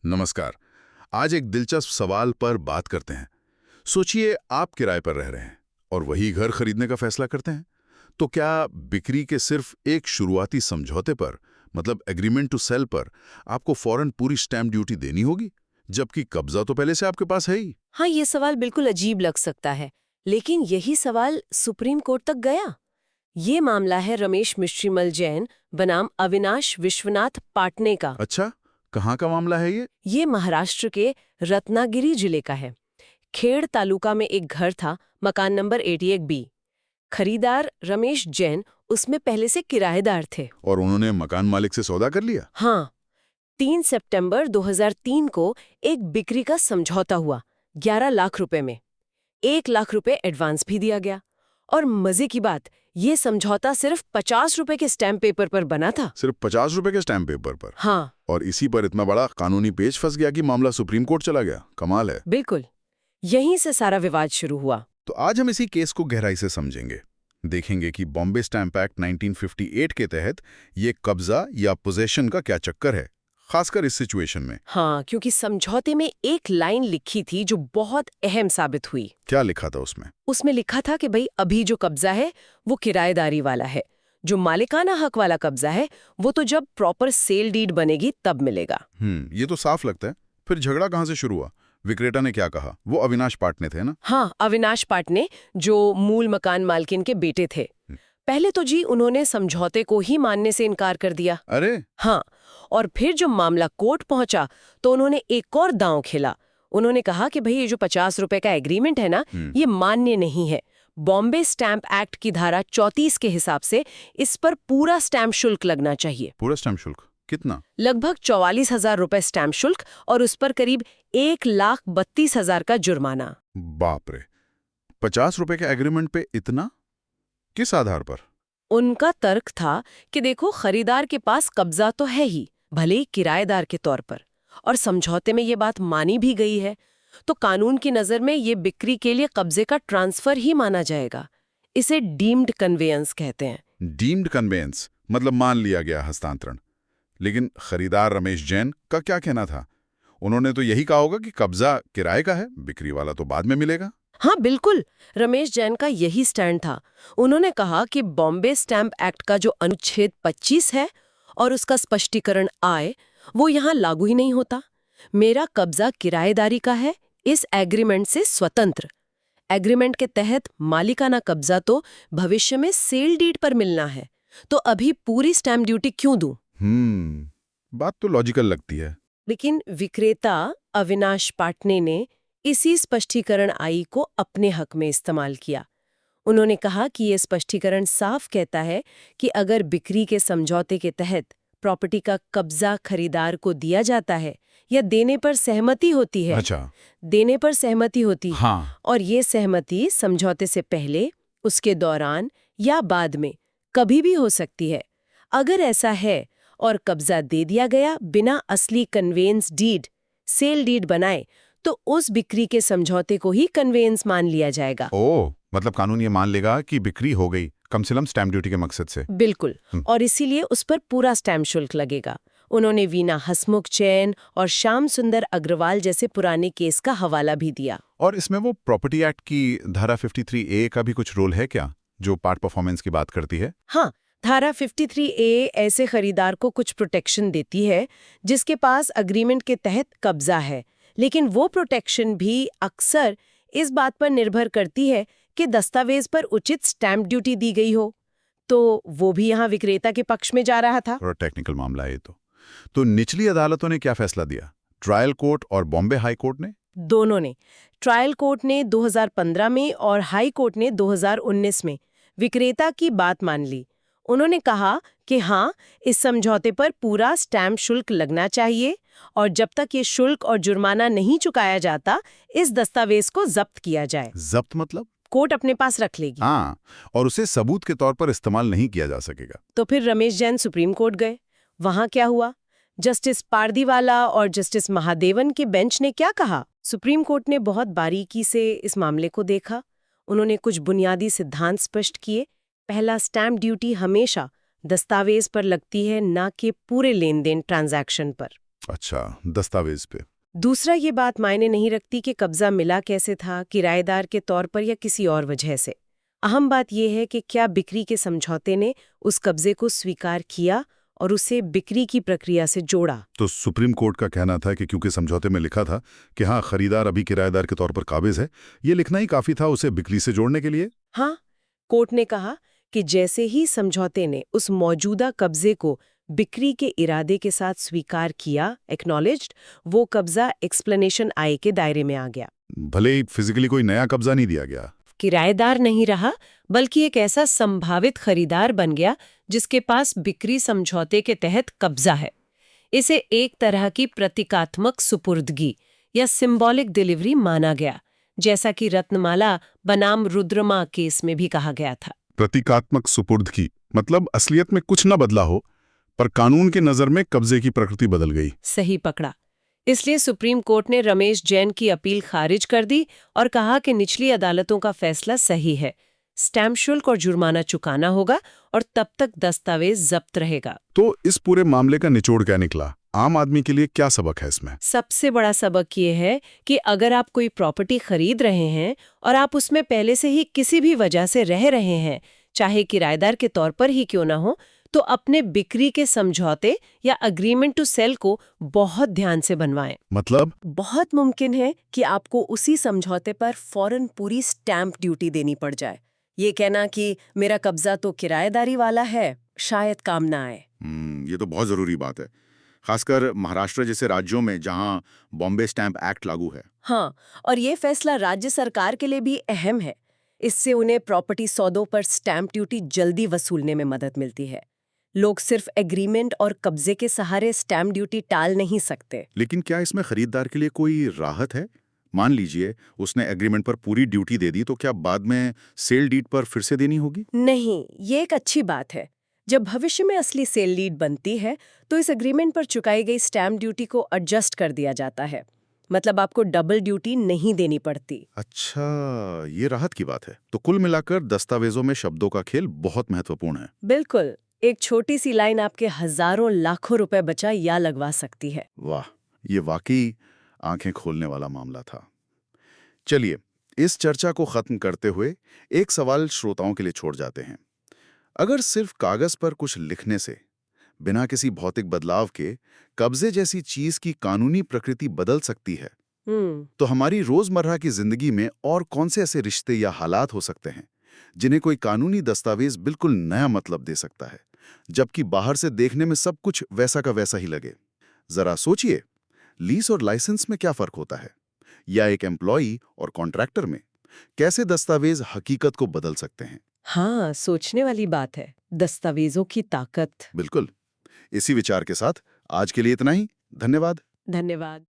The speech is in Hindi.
नमस्कार। आज एक दिलचस्प सवाल पर बात करते हैं। सोचिए आप किराए पर रह रहे हैं और वही घर खरीदने का फैसला करते हैं। तो क्या बिक्री के सिर्फ एक शुरुआती समझौते पर, मतलब एग्रीमेंट टू सेल पर, आपको फौरन पूरी स्टैम्प ड्यूटी देनी होगी, जबकि कब्जा तो पहले से आपके पास है ही? हाँ, ये सवाल बिल्कुल अजीब लग सकता है, लेकिन यही सवाल सुप्रीम कोर्ट तक गया। ये मामला है रमेश मिश्रीमल जैन बनाम अविनाश विश्वनाथ पाटने का। अच्छा, कहाँ का मामला है ये? ये महाराष्ट्र के रत्नागिरी जिले का है। खेड़ तालुका में एक घर था, मकान नंबर 88B। खरीदार रमेश जैन उसमें पहले से किराएदार थे। और उन्होंने मकान मालिक से सौदा कर लिया? हाँ, 3 सितंबर 2003 को एक बिक्री का समझौता हुआ, 11 लाख रुपए में। 1 लाख रुपए एडवांस भी दिया गया। और मजे की बात, ये समझौता सिर्फ 50 रुपए के स्टैम्प पेपर पर बना था। सिर्फ 50 रुपए के स्टैम्प पेपर पर? हाँ, और इसी पर इतना बड़ा कानूनी पेच फंस गया कि मामला सुप्रीम कोर्ट चला गया। कमाल है। बिल्कुल। यहीं से सारा विवाद शुरू हुआ। तो आज हम इसी केस को गहराई से समझेंगे। देखेंगे कि बॉम्बे स्टैम्प एक्ट 1958 के तहत ये कब्जा या पोजेशन का क्या चक्कर है, खासकर इस सिचुएशन में। हाँ, क्योंकि समझौते में एक लाइन लिखी थी जो बहुत अहम साबित हुई। क्या लिखा था उसमें? उसमें लिखा था कि भाई अभी जो कब्जा है वो किराएदारी वाला है। जो मालिकाना हक वाला कब्जा है वो तो जब प्रॉपर सेल डीड बनेगी तब मिलेगा। ये तो साफ लगता है। फिर झगड़ा कहाँ से शुरू हुआ? विक्रेता ने क्या कहा? वो अविनाश पाटने थे ना? हाँ, अविनाश पाटने, जो मूल मकान मालकिन के बेटे थे। पहले तो जी उन्होंने समझौते को ही मानने से इनकार कर दिया। अरे! हाँ, और फिर जब मामला कोर्ट पहुंचा तो उन्होंने एक और दांव खेला। उन्होंने कहा कि भाई ये जो 50 रुपए का एग्रीमेंट है ना, ये मान्य नहीं है। बॉम्बे स्टैम्प एक्ट की धारा 34 के हिसाब से इस पर पूरा स्टैम्प शुल्क लगना चाहिए। पूरा स्टैम्प शुल्क? कितना? लगभग 44,000 रुपए स्टैम्प शुल्क और उस पर करीब 1,32,000 का जुर्माना। बाप रे! 50 रुपए के एग्रीमेंट पे इतना? किस आधार पर? उनका तर्क था कि देखो, खरीदार के पास कब्जा तो है ही, भले ही किराएदार के तौर पर, और समझौते में ये बात मानी भी गई है, तो कानून की नज़र में ये बिक्री के लिए कब्जे का ट्रांसफर ही माना जाएगा। इसे डीम्ड कन्वेयंस कहते हैं। डीम्ड कन्वेयंस मतलब मान लिया गया हस्तांतरण। लेकिन खरीदार रमेश जैन का क्या कहना था? उन्होंने तो यही कहा होगा कि कब्जा किराए का है, बिक्री वाला तो बाद में मिलेगा। हाँ बिल्कुल, रमेश जैन का यही स्टैंड था। उन्होंने कहा कि बॉम्बे स्टैम्प एक्ट का जो अनुच्छेद 25 है और उसका स्पष्टीकरण आय, वो यहाँ लागू ही नहीं होता। मेरा कब्जा किराएदारी का है, इस एग्रीमेंट से स्वतंत्र। एग्रीमेंट के तहत मालिकाना कब्जा तो भविष्य में सेल डीड पर मिलना है, तो अभी पूरी स्टैम्प ड्यूटी क्यों दूं? बात तो लॉजिकल लगती है। लेकिन विक्रेता अविनाश पाटने ने इसी स्पष्टीकरण आई को अपने हक में इस्तेमाल किया। उन्होंने कहा कि ये स्पष्टीकरण साफ कहता है कि अगर बिक्री के समझौते के तहत प्रॉपर्टी का कब्जा खरीदार को दिया जाता है या देने पर सहमति होती है। अच्छा। देने पर सहमति होती है। हाँ। और ये सहमति समझौते से पहले, उसके दौरान या बाद में कभी भी हो सकती है। अगर ऐसा है और कब्जा दे दिया गया बिना असली कन्वेंस डीड, सेल डीड बनाए, तो उस बिक्री के समझौते को ही कन्वेंस मान लिया जाएगा। ओह, मतलब कानून ये मान लेगा कि बिक्री हो गई, कम से कम स्टैम्प ड्यूटी के मकसद से। बिल्कुल। और इसीलिए उस पर पूरा स्टैम्प शुल्क लगेगा। उन्होंने वीना हसमुख जैन और श्याम सुंदर अग्रवाल जैसे पुराने केस का हवाला भी दिया। और इसमें वो प्रॉपर्टी एक्ट की धारा 53A का भी कुछ रोल है क्या, जो पार्ट परफॉर्मेंस की बात करती है? हाँ, धारा 53A ऐसे खरीदार को कुछ प्रोटेक्शन देती है जिसके पास अग्रीमेंट के तहत कब्जा है, लेकिन वो प्रोटेक्शन भी अक्सर इस बात पर निर्भर करती है कि दस्तावेज पर उचित स्टैम्प ड्यूटी दी गई हो। तो वो भी यहाँ विक्रेता के पक्ष में जा रहा था। और टेक्निकल मामला है ये तो निचली अदालतों ने क्या फैसला दिया? ट्रायल कोर्ट और बॉम्बे हाई कोर्ट ने? दोनों ने। ट्रायल कोर्ट ने 2015 में और हाई कोर्ट ने 2019 में विक्रेता की बात मान ली। उन्होंने कहा कि हाँ, इस समझौते पर पूरा स्टैम्प शुल्क लगना चाहिए और जब तक ये शुल्क और जुर्माना नहीं चुकाया जाता, इस दस्तावेज को जब्त किया जाए। जब्त मतलब? कोर्ट अपने पास रख लेगी। हाँ, और उसे सबूत के तौर पर इस्तेमाल नहीं किया जा सकेगा। तो फिर रमेश जैन सुप्रीम कोर्ट गए। वहां क्या हुआ? जस्टिस पारदीवाला और जस्टिस महादेवन के बेंच ने क्या कहा? सुप्रीम कोर्ट ने बहुत बारीकी से इस मामले को देखा। उन्होंने कुछ बुनियादी सिद्धांत स्पष्ट किए। पहला, स्टैम्प ड्यूटी हमेशा दस्तावेज पर लगती है, ना कि पूरे लेन देन ट्रांजैक्शन पर। अच्छा, दस्तावेज पे। दूसरा, ये बात मायने नहीं रखती कि कब्जा मिला कैसे था, किराएदार के तौर पर या किसी और वजह से। अहम बात यह है कि क्या बिक्री के समझौते ने उस कब्जे को स्वीकार किया और उसे बिक्री की प्रक्रिया से जोड़ा। तो सुप्रीम कोर्ट का कहना था कि क्योंकि समझौते में लिखा था कि हाँ, खरीदार अभी किराएदार के तौर पर काबिज है, ये लिखना ही काफी था उसे बिक्री से जोड़ने के लिए। हाँ, कोर्ट ने कहा कि जैसे ही समझौते ने उस मौजूदा कब्जे को बिक्री के इरादे के साथ स्वीकार किया, एक्नॉलेज्ड, वो कब्जा एक्सप्लेनेशन आई के दायरे में आ गया। भले ही फिजिकली कोई नया कब्जा नहीं दिया गया। किराएदार नहीं रहा, बल्कि एक ऐसा संभावित खरीदार बन गया जिसके पास बिक्री समझौते के तहत कब्जा है। इसे एक तरह की प्रतीकात्मक सुपुर्दगी या सिंबॉलिक डिलीवरी माना गया, जैसा कि रत्नमाला बनाम रुद्रमा केस में भी कहा गया था। प्रतीकात्मक सुपुर्दगी मतलब असलियत में कुछ न बदला हो, पर कानून की नजर में कब्जे की प्रकृति बदल गई। सही पकड़ा। इसलिए सुप्रीम कोर्ट ने रमेश जैन की अपील खारिज कर दी और कहा कि निचली अदालतों का फैसला सही है। स्टैम्प शुल्क और जुर्माना चुकाना होगा और तब तक दस्तावेज जब्त रहेगा। तो इस पूरे मामले का निचोड़ क्या निकला? आम आदमी के लिए क्या सबक है इसमें? सबसे बड़ा सबक ये है कि अगर आप कोई प्रॉपर्टी खरीद रहे हैं और आप उसमें पहले से ही किसी भी वजह से रह रहे हैं, चाहे किराएदार के तौर पर ही क्यों ना हो, तो अपने बिक्री के समझौते या अग्रीमेंट टू सेल को बहुत ध्यान से बनवाएं। मतलब बहुत मुमकिन है कि आपको उसी समझौते पर फौरन पूरी स्टैंप ड्यूटी देनी पड़ जाए। ये कहना कि मेरा कब्जा तो किराएदारी वाला है, शायद काम ना आए। ये तो बहुत ज़रूरी बात है, खासकर महाराष्ट्र जैसे राज्यों में जहां बॉम्बे स्टैंप एक्ट लागू है। हाँ, और ये फैसला राज्य सरकार के लिए भी अहम है। इससे उन्हें प्रॉपर्टी सौदों पर स्टैंप ड्यूटी जल्दी वसूलने में मदद मिलती है। लोग सिर्फ एग्रीमेंट और कब्जे के सहारे स्टैंप ड्यूटी टाल नहीं सकते। लेकिन क्या इसमें खरीदार के लिए कोई राहत है? मान लीजिए उसने एग्रीमेंट पर पूरी ड्यूटी दे दी, तो क्या बाद में सेल डीड पर फिर से देनी होगी? नहीं, ये एक अच्छी बात है। जब भविष्य में असली सेल डीड बनती है, तो इस एग्रीमेंट पर चुकाई गई स्टैंप ड्यूटी को एडजस्ट कर दिया जाता है। मतलब आपको डबल ड्यूटी नहीं देनी पड़ती। अच्छा, ये राहत की बात है। तो कुल मिलाकर दस्तावेजों में शब्दों का खेल बहुत महत्वपूर्ण है। बिल्कुल, एक छोटी सी लाइन आपके हजारों लाखों रुपए बचा या लगवा सकती है। वाह, ये वाकई आंखें खोलने वाला मामला था। चलिए, इस चर्चा को खत्म करते हुए एक सवाल श्रोताओं के लिए छोड़ जाते हैं। अगर सिर्फ कागज पर कुछ लिखने से, बिना किसी भौतिक बदलाव के, कब्जे जैसी चीज की कानूनी प्रकृति बदल सकती है, तो हमारी रोजमर्रा की जिंदगी में और कौन से ऐसे रिश्ते या हालात हो सकते हैं जिन्हें कोई कानूनी दस्तावेज बिल्कुल नया मतलब दे सकता है, जबकि बाहर से देखने में सब कुछ वैसा का वैसा ही लगे? जरा सोचिए, लीज और लाइसेंस में क्या फर्क होता है, या एक एम्प्लॉई और कॉन्ट्रैक्टर में कैसे दस्तावेज हकीकत को बदल सकते हैं? हाँ, सोचने वाली बात है, दस्तावेजों की ताकत। बिल्कुल। इसी विचार के साथ आज के लिए इतना ही। धन्यवाद। धन्यवाद।